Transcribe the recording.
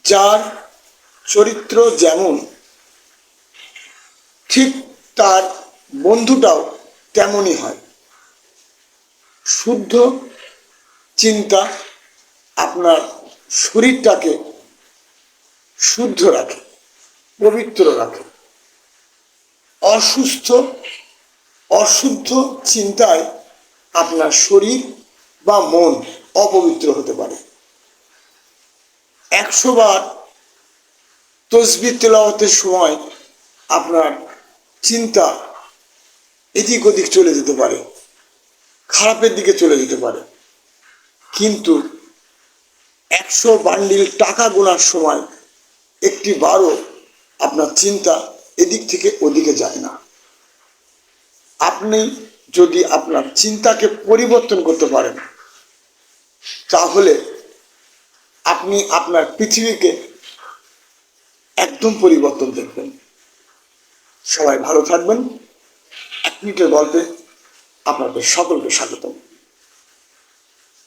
যার চরিত্র যেমন ঠিক তার বন্ধুটাও তেমনই হয়। শুদ্ধ চিন্তা আপনার শরীরটাকে শুদ্ধ রাখে, পবিত্র রাখে। অশুদ্ধ চিন্তায় আপনার শরীর বা মন অপবিত্র হতে পারে। 100 বার তসবিহ তেলাওয়াতের সময় আপনার চিন্তা এদিক ওদিক চলে যেতে পারে, খারাপের দিকে চলে যেতে পারে। কিন্তু 100 বান্ডিল টাকা গোনার সময় একটি বারও আপনার চিন্তা এদিক থেকে ওদিকে যায় না। আপনি যদি আপনার চিন্তাকে পরিবর্তন করতে পারেন, তাহলে আপনি আপনার পৃথিবীকে একদম পরিবর্তন দেখবেন। সবাই ভালো থাকবেন। 1 মিনিটের গল্পে আপনাদের সকলকে স্বাগতম।